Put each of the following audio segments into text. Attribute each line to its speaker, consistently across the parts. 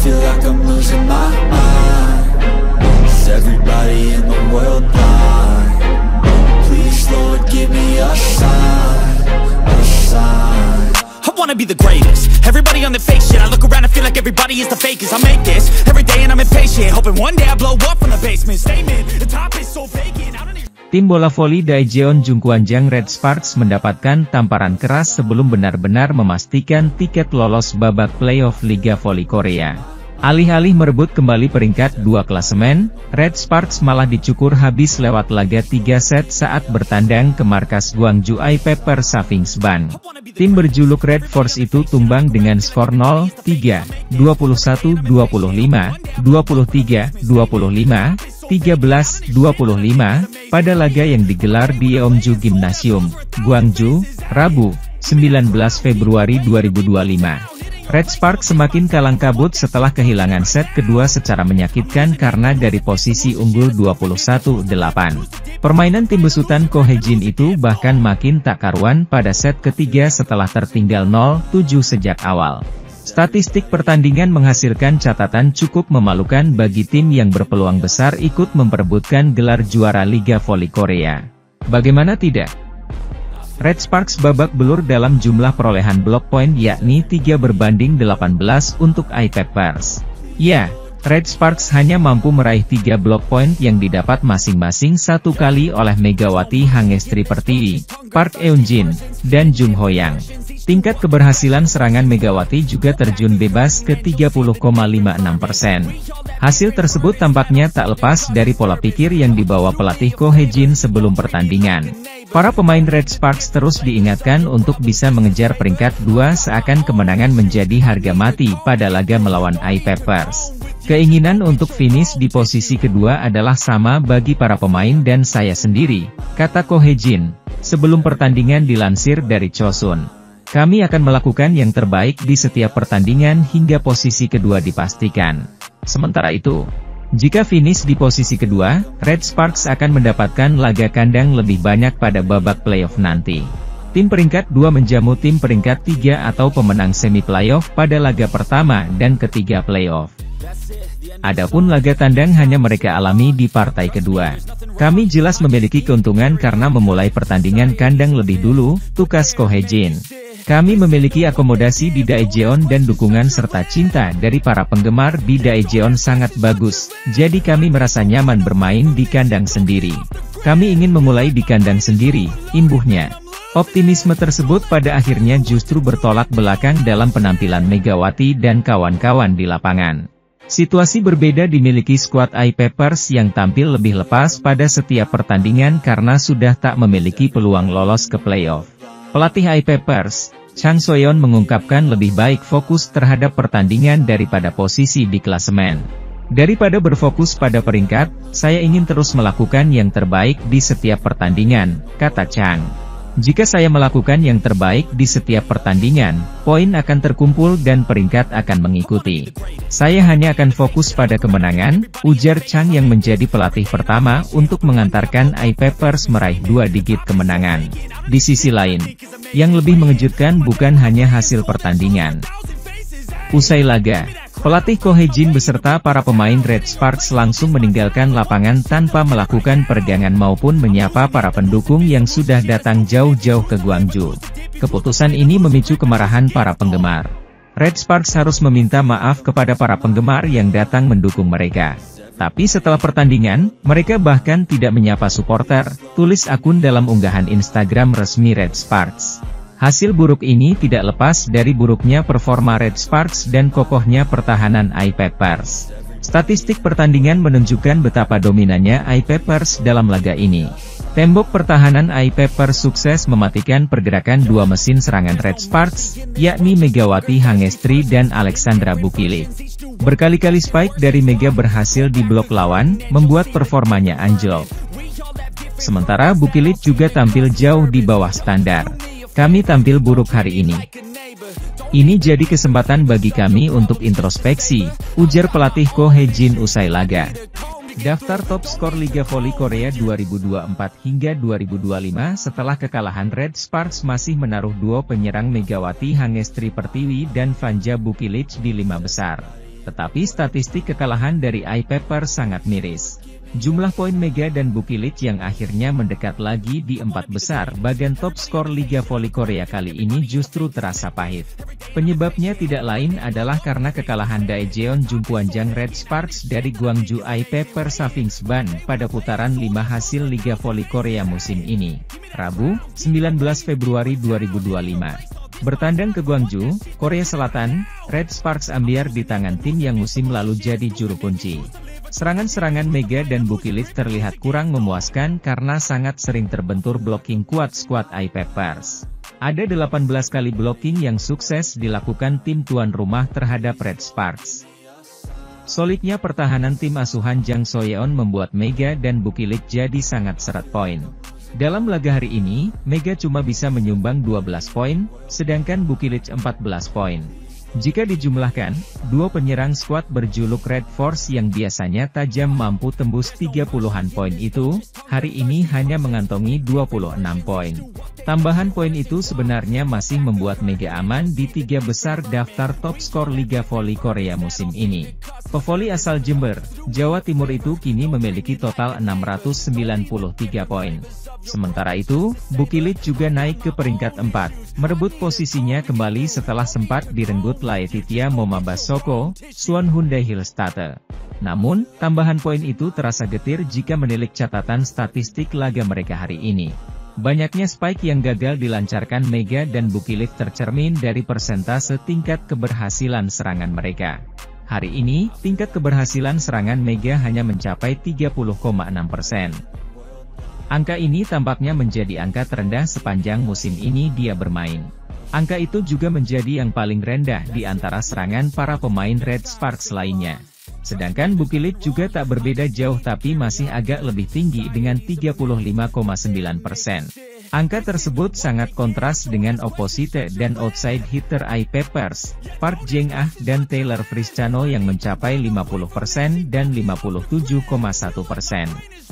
Speaker 1: feel like I'm losing my mind. Is everybody in the world blind? Please, Lord, give me a sign, a sign.
Speaker 2: I wanna be the greatest. Everybody on the fake shit. I look around and feel like everybody is the fakest. I make this every day and I'm impatient, hoping one day I blow up from the basement. Statement, the top is so vacant. I don't even...
Speaker 3: Tim bola voli Daejeon Jungkwanjang Red Sparks mendapatkan tamparan keras sebelum benar-benar memastikan tiket lolos babak playoff Liga Voli Korea. Alih-alih merebut kembali peringkat 2 klasemen, Red Sparks malah dicukur habis lewat laga 3 set saat bertandang ke markas Gwangju I-Pepper Safingsban. Tim berjuluk Red Force itu tumbang dengan skor 0-3, 21-25, 23-25, 13-25, pada laga yang digelar di Yeomju Gymnasium, Gwangju, Rabu, 19 Februari 2025. Red Sparks semakin kalang kabut setelah kehilangan set kedua secara menyakitkan karena dari posisi unggul 21-8. Permainan tim besutan Ko Hae-jin itu bahkan makin tak karuan pada set ketiga setelah tertinggal 0-7 sejak awal. Statistik pertandingan menghasilkan catatan cukup memalukan bagi tim yang berpeluang besar ikut memperebutkan gelar juara Liga Voli Korea. Bagaimana tidak? Red Sparks babak belur dalam jumlah perolehan block point yakni 3/18 untuk I-Peppers. Ya, Red Sparks hanya mampu meraih 3 block point yang didapat masing-masing satu kali oleh Megawati Hangestri Pertiwi, Park Eun-jin, dan Jung Ho-yang. Tingkat keberhasilan serangan Megawati juga terjun bebas ke 30,56%. Hasil tersebut tampaknya tak lepas dari pola pikir yang dibawa pelatih Ko Hae-jin sebelum pertandingan. Para pemain Red Sparks terus diingatkan untuk bisa mengejar peringkat 2 seakan kemenangan menjadi harga mati pada laga melawan I-Peppers. Keinginan untuk finish di posisi kedua adalah sama bagi para pemain dan saya sendiri, kata Ko Hae-jin, sebelum pertandingan dilansir dari Chosun. Kami akan melakukan yang terbaik di setiap pertandingan hingga posisi kedua dipastikan. Sementara itu, jika finish di posisi kedua, Red Sparks akan mendapatkan laga kandang lebih banyak pada babak playoff nanti. Tim peringkat 2 menjamu tim peringkat 3 atau pemenang semi playoff pada laga pertama dan ketiga playoff. Adapun laga tandang hanya mereka alami di partai kedua. Kami jelas memiliki keuntungan karena memulai pertandingan kandang lebih dulu, tukas Ko Hae-jin. Kami memiliki akomodasi di Daejeon dan dukungan serta cinta dari para penggemar di Daejeon sangat bagus, jadi kami merasa nyaman bermain di kandang sendiri. Kami ingin memulai di kandang sendiri, imbuhnya. Optimisme tersebut pada akhirnya justru bertolak belakang dalam penampilan Megawati dan kawan-kawan di lapangan. Situasi berbeda dimiliki skuad I-Peppers yang tampil lebih lepas pada setiap pertandingan karena sudah tak memiliki peluang lolos ke playoff. Pelatih I-Peppers, Chang Soyeon mengungkapkan lebih baik fokus terhadap pertandingan daripada posisi di klasemen. Daripada berfokus pada peringkat, saya ingin terus melakukan yang terbaik di setiap pertandingan, kata Chang. Jika saya melakukan yang terbaik di setiap pertandingan, poin akan terkumpul dan peringkat akan mengikuti. Saya hanya akan fokus pada kemenangan, ujar Chang yang menjadi pelatih pertama untuk mengantarkan I-Peppers meraih 2 digit kemenangan. Di sisi lain, yang lebih mengejutkan bukan hanya hasil pertandingan. Usai laga, pelatih Ko Hae-jin beserta para pemain Red Sparks langsung meninggalkan lapangan tanpa melakukan peregangan maupun menyapa para pendukung yang sudah datang jauh-jauh ke Gwangju. Keputusan ini memicu kemarahan para penggemar. Red Sparks harus meminta maaf kepada para penggemar yang datang mendukung mereka. Tapi setelah pertandingan, mereka bahkan tidak menyapa supporter, tulis akun dalam unggahan Instagram resmi Red Sparks. Hasil buruk ini tidak lepas dari buruknya performa Red Sparks dan kokohnya pertahanan I-Peppers. Statistik pertandingan menunjukkan betapa dominannya I-Peppers dalam laga ini. Tembok pertahanan I-Peppers sukses mematikan pergerakan dua mesin serangan Red Sparks, yakni Megawati Hangestri dan Alexandra Bukilip. Berkali-kali spike dari Mega berhasil diblok lawan, membuat performanya anjlok. Sementara Bukilip juga tampil jauh di bawah standar. Kami tampil buruk hari ini. Ini jadi kesempatan bagi kami untuk introspeksi, ujar pelatih Ko Hae-jin usai laga. Daftar top skor Liga Voli Korea 2024 hingga 2025 setelah kekalahan Red Sparks masih menaruh duo penyerang Megawati Hangestri Pertiwi dan Vanja Bukilip di 5 besar. Tetapi statistik kekalahan dari iPepper sangat miris. Jumlah poin Mega dan Bukilid yang akhirnya mendekat lagi di 4 besar bagan top skor Liga Voli Korea kali ini justru terasa pahit. Penyebabnya tidak lain adalah karena kekalahan Daejeon Jungkwanjang Red Sparks dari Gwangju iPepper Safingsban pada putaran 5 hasil Liga Voli Korea musim ini, Rabu, 19 Februari 2025. Bertandang ke Gwangju, Korea Selatan, Red Sparks ambiar di tangan tim yang musim lalu jadi juru kunci. Serangan-serangan Mega dan Bukilid terlihat kurang memuaskan karena sangat sering terbentur blocking kuat skuad iPeppers. Ada 18 kali blocking yang sukses dilakukan tim tuan rumah terhadap Red Sparks. Solidnya pertahanan tim asuhan Jang Soyeon membuat Mega dan Bukilid jadi sangat seret poin. Dalam laga hari ini, Mega cuma bisa menyumbang 12 poin, sedangkan Bukilid 14 poin. Jika dijumlahkan, dua penyerang skuad berjuluk Red Force yang biasanya tajam mampu tembus 30-an poin itu, hari ini hanya mengantongi 26 poin. Tambahan poin itu sebenarnya masih membuat Mega aman di 3 besar daftar top skor Liga Voli Korea musim ini. Pevoli asal Jember, Jawa Timur itu kini memiliki total 693 poin. Sementara itu, Bukilid juga naik ke peringkat 4, merebut posisinya kembali setelah sempat direnggut Laetitia Momabasoko, Suwon Hyundai Hillstate. Namun, tambahan poin itu terasa getir jika menilik catatan statistik laga mereka hari ini. Banyaknya spike yang gagal dilancarkan Mega dan Bukilid tercermin dari persentase tingkat keberhasilan serangan mereka. Hari ini, tingkat keberhasilan serangan Mega hanya mencapai 30,6%. Angka ini tampaknya menjadi angka terendah sepanjang musim ini dia bermain. Angka itu juga menjadi yang paling rendah di antara serangan para pemain Red Sparks lainnya. Sedangkan Bukilid juga tak berbeda jauh tapi masih agak lebih tinggi dengan 35,9%. Angka tersebut sangat kontras dengan opposite dan outside hitter iPeppers, Park Jeng-ah dan Taylor Friscano yang mencapai 50% dan 57,1%.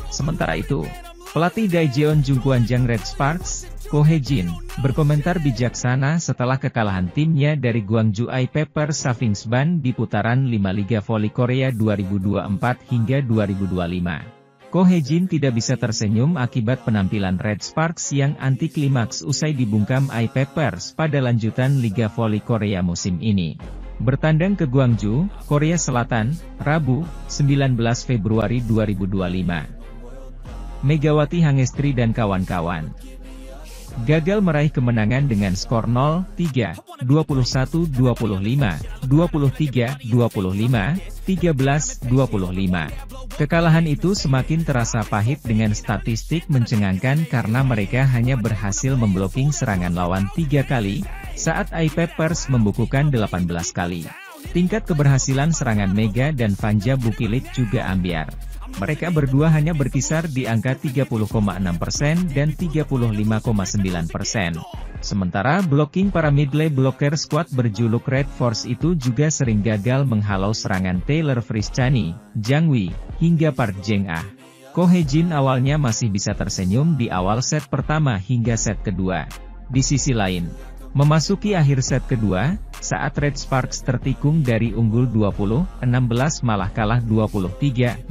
Speaker 3: Sementara itu, pelatih Daejeon Jungkwanjang Red Sparks, Ko Hae-jin, berkomentar bijaksana setelah kekalahan timnya dari Gwangju iPeppers Safingsban di putaran 5 Liga Voli Korea 2024 hingga 2025. Ko Hae-jin tidak bisa tersenyum akibat penampilan Red Sparks yang anti klimaks usai dibungkam iPeppers pada lanjutan Liga Voli Korea musim ini. Bertandang ke Gwangju, Korea Selatan, Rabu, 19 Februari 2025. Megawati Hangestri dan kawan-kawan gagal meraih kemenangan dengan skor 0-3, 21-25, 23-25, 13-25. Kekalahan itu semakin terasa pahit dengan statistik mencengangkan karena mereka hanya berhasil memblocking serangan lawan 3 kali, saat iPeppers membukukan 18 kali. Tingkat keberhasilan serangan Mega dan Vanja Bukilid juga ambiar. Mereka berdua hanya berkisar di angka 30,6% dan 35,9%. Sementara blocking para midlane blocker squad berjuluk Red Force itu juga sering gagal menghalau serangan Taylor Friscani, Jang Wi, hingga Park Jeng-ah. Ko Hae-jin awalnya masih bisa tersenyum di awal set pertama hingga set kedua. Di sisi lain, memasuki akhir set kedua, saat Red Sparks tertikung dari unggul 20-16 malah kalah 23-25,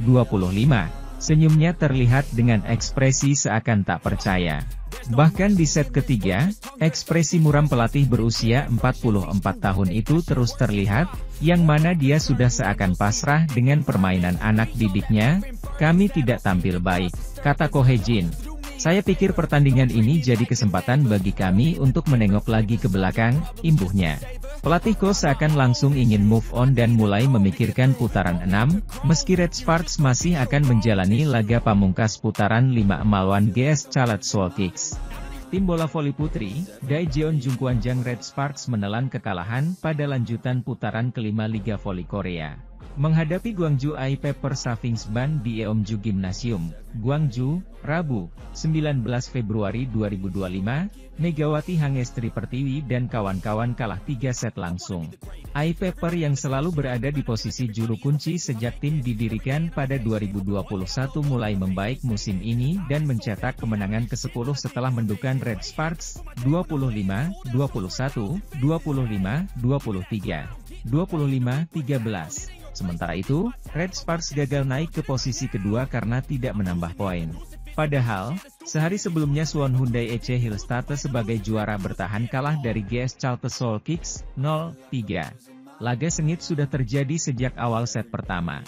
Speaker 3: senyumnya terlihat dengan ekspresi seakan tak percaya. Bahkan di set ketiga, ekspresi muram pelatih berusia 44 tahun itu terus terlihat, yang mana dia sudah seakan pasrah dengan permainan anak didiknya. "Kami tidak tampil baik," kata Ko Hae-jin. "Saya pikir pertandingan ini jadi kesempatan bagi kami untuk menengok lagi ke belakang," imbuhnya. Pelatih Ko seakan langsung ingin move on dan mulai memikirkan putaran 6, meski Red Sparks masih akan menjalani laga pamungkas putaran 5 melawan GS Chalet Seoul Kicks. Tim bola voli putri, Daejeon Jungkwanjang Red Sparks menelan kekalahan pada lanjutan putaran kelima Liga Voli Korea. Menghadapi Gwangju iPeppers Safingsban di Eomju Gymnasium, Gwangju, Rabu, 19 Februari 2025, Megawati Hangestri Pertiwi dan kawan-kawan kalah 3 set langsung. iPepper yang selalu berada di posisi juru kunci sejak tim didirikan pada 2021 mulai membaik musim ini dan mencetak kemenangan ke-10 setelah mendukan Red Sparks, 25-21, 25-23. 25-13. Sementara itu, Red Sparks gagal naik ke posisi kedua karena tidak menambah poin. Padahal, sehari sebelumnya Suwon Hyundai EC Hillstatter sebagai juara bertahan kalah dari GS Charter Seoul Kicks 0-3. Laga sengit sudah terjadi sejak awal set pertama.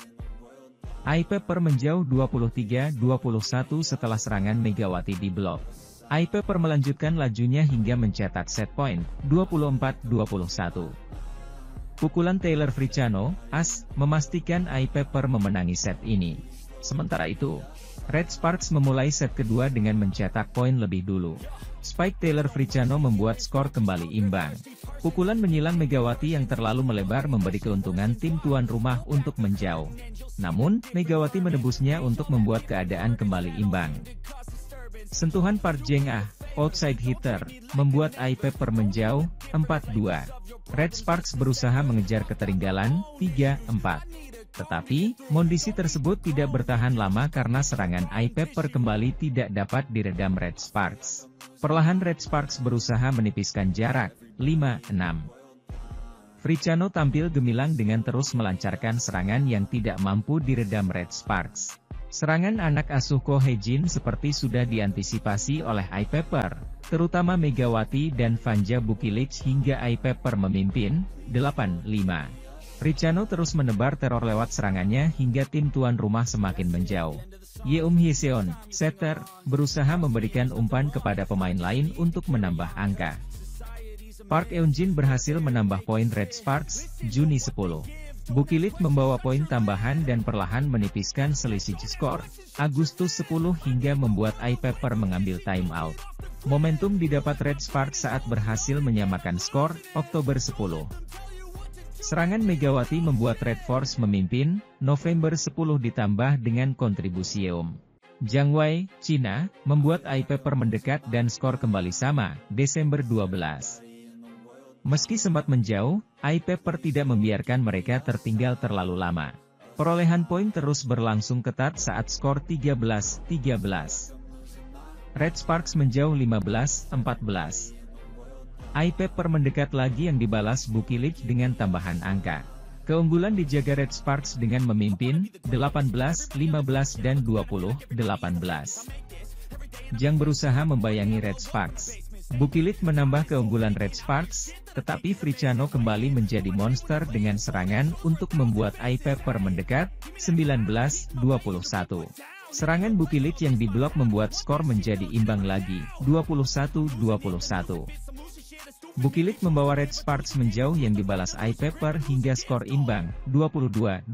Speaker 3: iPepper menjauh 23-21 setelah serangan Megawati di blok. iPepper melanjutkan lajunya hingga mencetak set point 24-21. Pukulan Taylor Fricciano, as, memastikan iPepper memenangi set ini. Sementara itu, Red Sparks memulai set kedua dengan mencetak poin lebih dulu. Spike Taylor Fricciano membuat skor kembali imbang. Pukulan menyilang Megawati yang terlalu melebar memberi keuntungan tim tuan rumah untuk menjauh. Namun, Megawati menebusnya untuk membuat keadaan kembali imbang. Sentuhan Park Jeng-ah, outside hitter, membuat iPepper menjauh 4-2. Red Sparks berusaha mengejar ketertinggalan 3-4. Tetapi, kondisi tersebut tidak bertahan lama karena serangan iPepper kembali tidak dapat diredam Red Sparks. Perlahan Red Sparks berusaha menipiskan jarak, 5-6. Fricciano tampil gemilang dengan terus melancarkan serangan yang tidak mampu diredam Red Sparks. Serangan anak asuh Ko Hye-jin seperti sudah diantisipasi oleh iPepper, terutama Megawati dan Vanja Bukilic hingga iPepper memimpin, 8-5. Fricciano terus menebar teror lewat serangannya hingga tim tuan rumah semakin menjauh. Yeom Hyeseon, setter, berusaha memberikan umpan kepada pemain lain untuk menambah angka. Park Eun-jin berhasil menambah poin Red Sparks, Juni 10. Bukilic membawa poin tambahan dan perlahan menipiskan selisih skor, Agustus 10 hingga membuat iPepper mengambil timeout. Momentum didapat Red Sparks saat berhasil menyamakan skor, Oktober 10. Serangan Megawati membuat Red Force memimpin, November 10 ditambah dengan kontribusi Yeom Jang Wei, Cina, membuat iPepper mendekat dan skor kembali sama, Desember 12. Meski sempat menjauh, iPepper tidak membiarkan mereka tertinggal terlalu lama. Perolehan poin terus berlangsung ketat saat skor 13-13. Red Sparks menjauh 15-14. iPepper mendekat lagi yang dibalas Bukilic dengan tambahan angka. Keunggulan dijaga Red Sparks dengan memimpin, 18-15 dan 20-18. Jang berusaha membayangi Red Sparks. Bukilic menambah keunggulan Red Sparks, tetapi Fricciano kembali menjadi monster dengan serangan untuk membuat iPepper mendekat, 19-21. Serangan Bukilic yang diblok membuat skor menjadi imbang lagi, 21-21. Bukilic membawa Red Sparks menjauh yang dibalas iPepper hingga skor imbang, 22-22.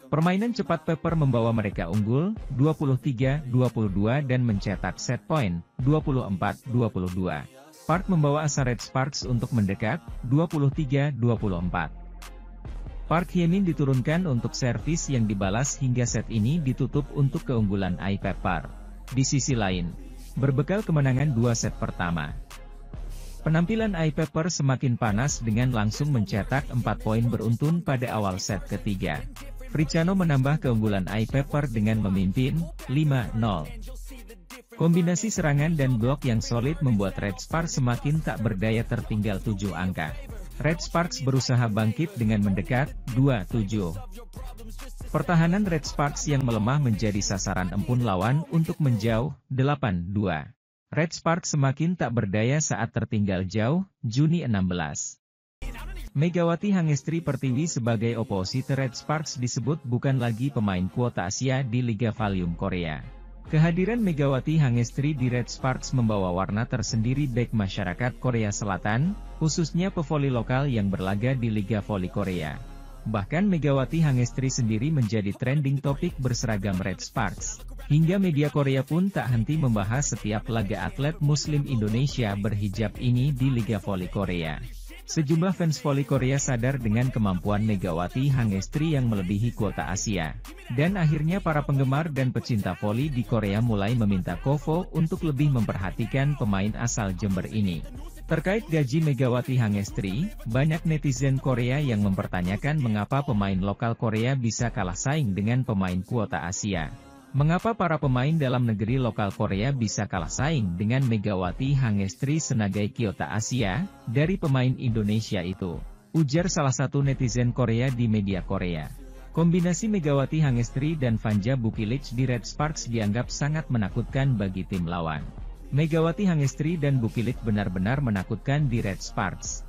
Speaker 3: Permainan cepat Pepper membawa mereka unggul, 23-22 dan mencetak set point, 24-22. Park membawa asa Red Sparks untuk mendekat, 23-24. Park Hye-min diturunkan untuk servis yang dibalas hingga set ini ditutup untuk keunggulan iPepper. Di sisi lain, berbekal kemenangan 2 set pertama, penampilan iPepper semakin panas dengan langsung mencetak 4 poin beruntun pada awal set ketiga. Fricciano menambah keunggulan iPepper dengan memimpin, 5-0. Kombinasi serangan dan blok yang solid membuat Red Sparks semakin tak berdaya tertinggal 7 angka. Red Sparks berusaha bangkit dengan mendekat, 2-7. Pertahanan Red Sparks yang melemah menjadi sasaran empun lawan untuk menjauh, 8-2. Red Sparks semakin tak berdaya saat tertinggal jauh, Juni 16. Megawati Hangestri Pertiwi sebagai oposisi Red Sparks disebut bukan lagi pemain kuota Asia di Liga Valium Korea. Kehadiran Megawati Hangestri di Red Sparks membawa warna tersendiri bagi masyarakat Korea Selatan, khususnya pevoli lokal yang berlaga di Liga Voli Korea. Bahkan Megawati Hangestri sendiri menjadi trending topik berseragam Red Sparks. Hingga media Korea pun tak henti membahas setiap laga atlet Muslim Indonesia berhijab ini di Liga Voli Korea. Sejumlah fans voli Korea sadar dengan kemampuan Megawati Hangestri yang melebihi kuota Asia. Dan akhirnya para penggemar dan pecinta voli di Korea mulai meminta Kovo untuk lebih memperhatikan pemain asal Jember ini. Terkait gaji Megawati Hangestri, banyak netizen Korea yang mempertanyakan mengapa pemain lokal Korea bisa kalah saing dengan pemain kuota Asia. Mengapa para pemain dalam negeri lokal Korea bisa kalah saing dengan Megawati Hangestri sebagai kuota Asia, dari pemain Indonesia itu? ujar salah satu netizen Korea di media Korea. Kombinasi Megawati Hangestri dan Vanja Bukilic di Red Sparks dianggap sangat menakutkan bagi tim lawan. Megawati Hangestri dan Bukilic benar-benar menakutkan di Red Sparks.